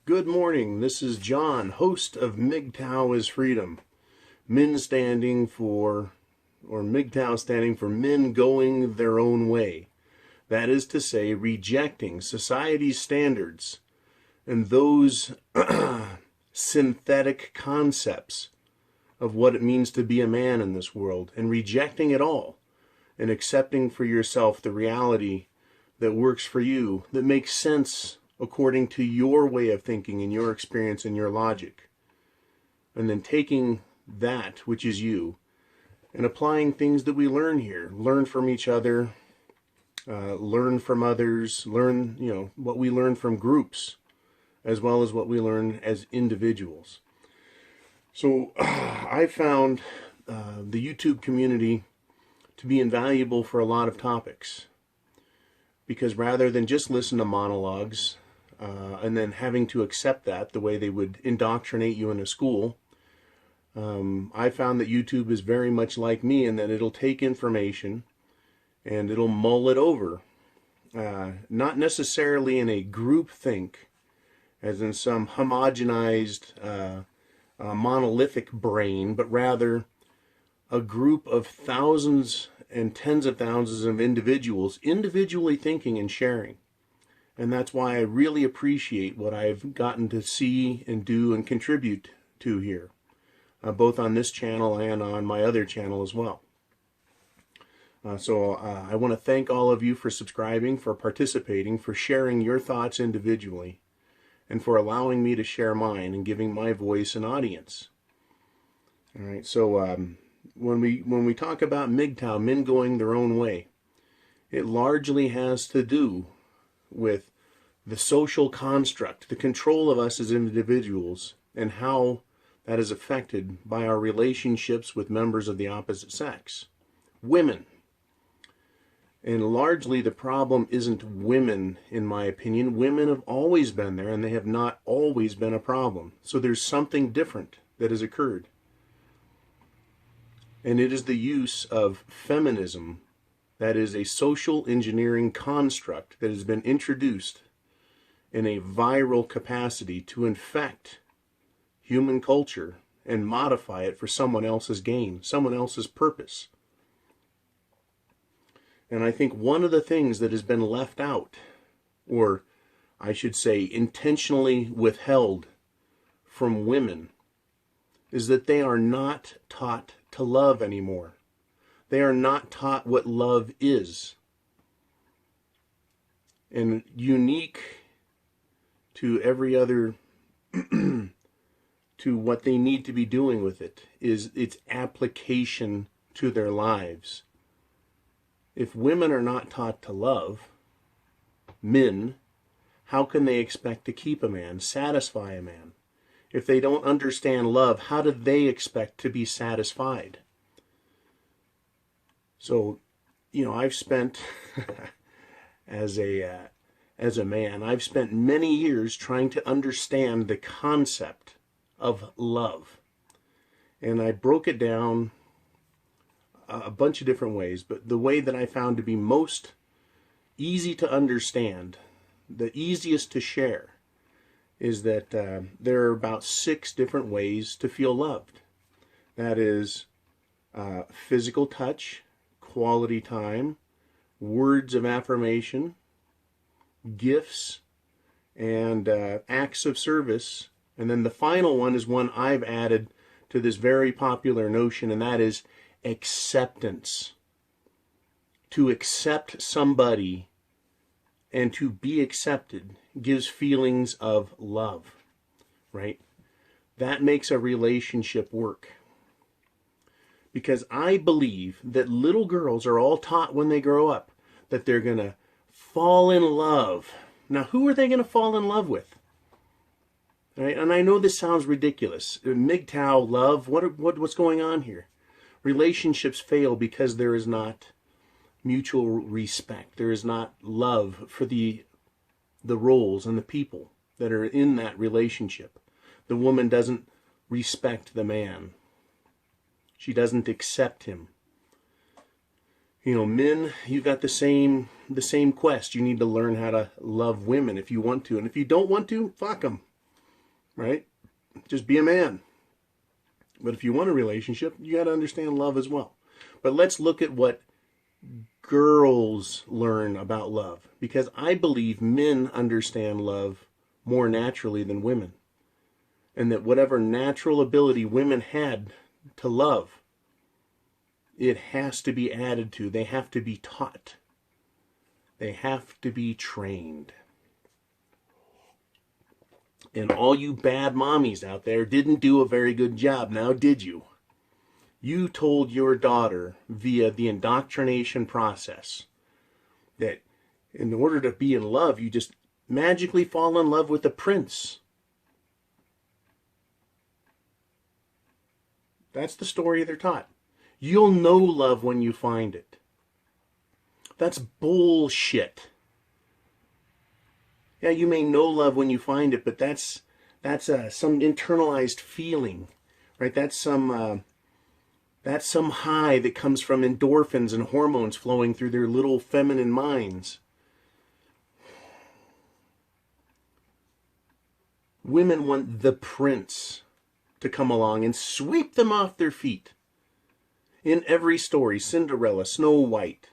Good morning, this is John, host of Mgtow is Freedom. Men standing for, or Mgtow standing for men going their own way. That is to say, rejecting society's standards and those synthetic concepts of what it means to be a man in this world, and rejecting it all and accepting for yourself the reality that works for you, that makes sense according to your way of thinking and your experience and your logic. And then taking that, which is you, and applying things that we learn here. Learn from each other, learn from others, learn, what we learn from groups, as well as what we learn as individuals. So I found the YouTube community to be invaluable for a lot of topics. Because rather than just listen to monologues, and then having to accept that the way they would indoctrinate you in a school, I found that YouTube is very much like me in that it'll take information and it'll mull it over. Not necessarily in a group think, as in some homogenized, monolithic brain, but rather a group of thousands and tens of thousands of individuals individually thinking and sharing. And that's why I really appreciate what I've gotten to see and do and contribute to here, both on this channel and on my other channel as well. So I want to thank all of you for subscribing, for participating, for sharing your thoughts individually, and for allowing me to share mine and giving my voice an audience. All right, so when we talk about Mgtow, men going their own way, it largely has to do with the social construct, the control of us as individuals, and how that is affected by our relationships with members of the opposite sex, women. And largely the problem isn't women, in my opinion. Women have always been there, and they have not always been a problem. So there's something different that has occurred. And it is the use of feminism, that is a social engineering construct that has been introduced in a viral capacity to infect human culture and modify it for someone else's gain, someone else's purpose. And I think one of the things that has been left out, or I should say intentionally withheld from women, is that they are not taught to love anymore. They are not taught what love is. And unique to every other, to what they need to be doing with it, is its application to their lives. If women are not taught to love men, how can they expect to keep a man, satisfy a man? If they don't understand love, how do they expect to be satisfied? So, I've spent, as a man, I've spent many years trying to understand the concept of love. And I broke it down a bunch of different ways, but the way that I found to be most easy to understand, the easiest to share, is that there are about 6 different ways to feel loved. That is physical touch, quality time, words of affirmation, gifts, and acts of service. And then the final one is one I've added to this very popular notion, and that is acceptance. To accept somebody and to be accepted gives feelings of love, right? That makes a relationship work. Because I believe that little girls are all taught when they grow up that they're going to fall in love. Now, who are they going to fall in love with? Right? And I know this sounds ridiculous. Mgtow, love, what's going on here? Relationships fail because there is not mutual respect. There is not love for the roles and the people that are in that relationship. The woman doesn't respect the man. She doesn't accept him. Men, you've got the same quest. You need to learn how to love women if you want to. And if you don't want to, fuck them. right? Just be a man. But if you want a relationship, you got to understand love as well. But let's look at what girls learn about love, because I believe men understand love more naturally than women, and that whatever natural ability women had to love, it has to be added to. They have to be taught. They have to be trained. And all you bad mommies out there didn't do a very good job, now did you? You told your daughter via the indoctrination process that in order to be in love, you just magically fall in love with a prince. That's the story they're taught. You'll know love when you find it. That's bullshit. Yeah, you may know love when you find it, but that's some internalized feeling, right? That's some high that comes from endorphins and hormones flowing through their little feminine minds. Women want the prince to come along and sweep them off their feet. In every story, Cinderella, Snow White,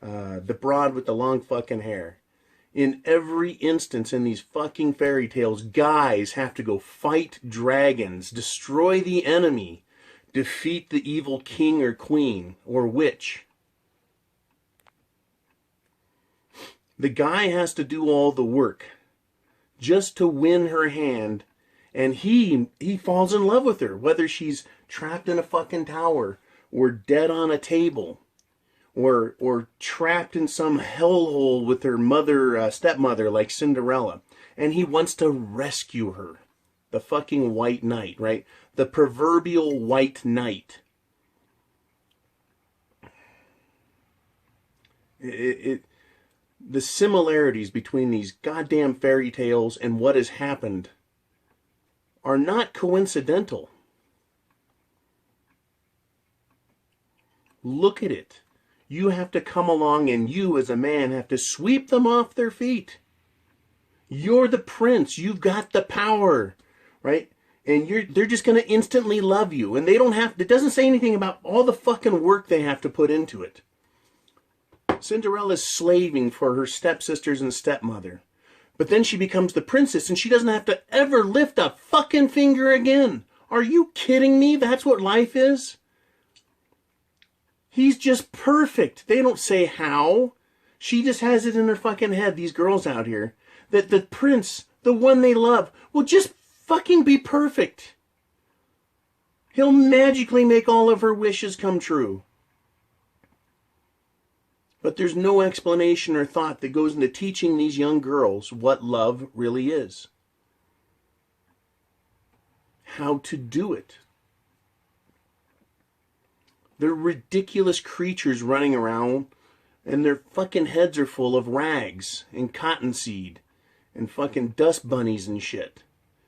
the broad with the long fucking hair. In every instance in these fucking fairy tales, guys have to go fight dragons, destroy the enemy, defeat the evil king or queen or witch. The guy has to do all the work just to win her hand, and he falls in love with her, whether she's trapped in a fucking tower or dead on a table, or trapped in some hellhole with her stepmother like Cinderella. And he wants to rescue her. The fucking white knight, right? The proverbial white knight. The similarities between these goddamn fairy tales and what has happened are not coincidental. Look at it. You have to come along, and you as a man have to sweep them off their feet. You're the prince. You've got the power, right? And they're just going to instantly love you. And they don't have, it doesn't say anything about all the fucking work they have to put into it. Cinderella's slaving for her stepsisters and stepmother. But then she becomes the princess, and she doesn't have to ever lift a fucking finger again. Are you kidding me? That's what life is? He's just perfect. They don't say how. She just has it in her fucking head, these girls out here, that the prince, the one they love, will just fucking be perfect. He'll magically make all of her wishes come true. But there's no explanation or thought that goes into teaching these young girls what love really is. How to do it. They're ridiculous creatures running around, and their fucking heads are full of rags and cottonseed and fucking dust bunnies and shit.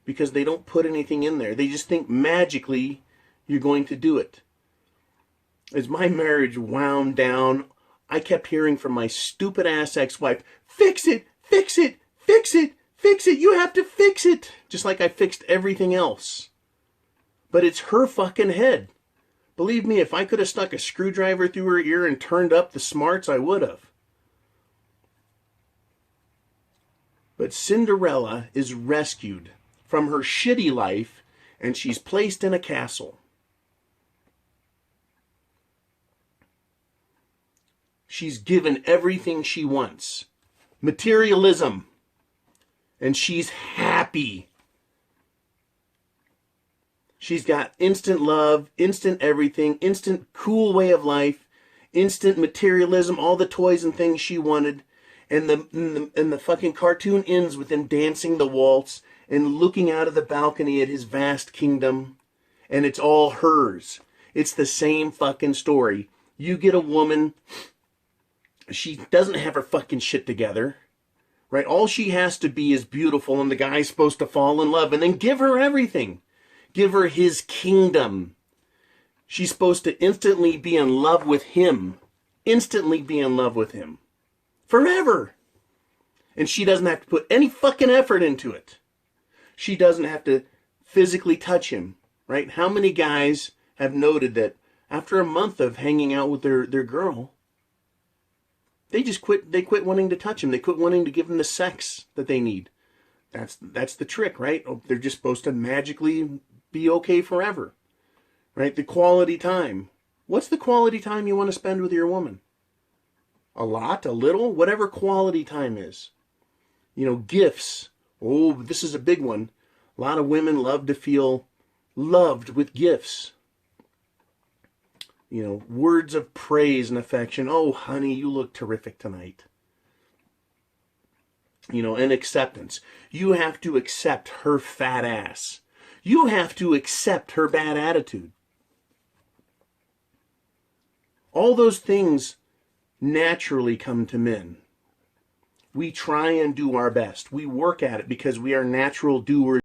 Because they don't put anything in there. They just think magically you're going to do it. As my marriage wound down, I kept hearing from my stupid ass ex-wife, fix it, fix it, fix it, fix it, you have to fix it. Just like I fixed everything else. But it's her fucking head. Believe me, if I could have stuck a screwdriver through her ear and turned up the smarts, I would have. But Cinderella is rescued from her shitty life, and she's placed in a castle. She's given everything she wants. Materialism. And she's happy. She's got instant love, instant everything, instant cool way of life, instant materialism, all the toys and things she wanted. And the fucking cartoon ends with him dancing the waltz and looking out of the balcony at his vast kingdom. And it's all hers. It's the same fucking story. You get a woman, she doesn't have her fucking shit together. Right? All she has to be is beautiful, and the guy's supposed to fall in love, and then give her everything. Give her his kingdom. She's supposed to instantly be in love with him. Instantly be in love with him. Forever. And she doesn't have to put any fucking effort into it. She doesn't have to physically touch him, right? How many guys have noted that after a month of hanging out with their girl, they quit wanting to touch him. They quit wanting to give him the sex that they need. That's the trick, right? They're just supposed to magically be okay forever, right? The quality time. What's the quality time you want to spend with your woman? A lot, a little, whatever quality time is. Gifts. Oh, this is a big one. A lot of women love to feel loved with gifts. Words of praise and affection. Oh, honey, you look terrific tonight. And acceptance. You have to accept her fat ass. You have to accept her bad attitude. All those things naturally come to men. We try and do our best. We work at it because we are natural doers.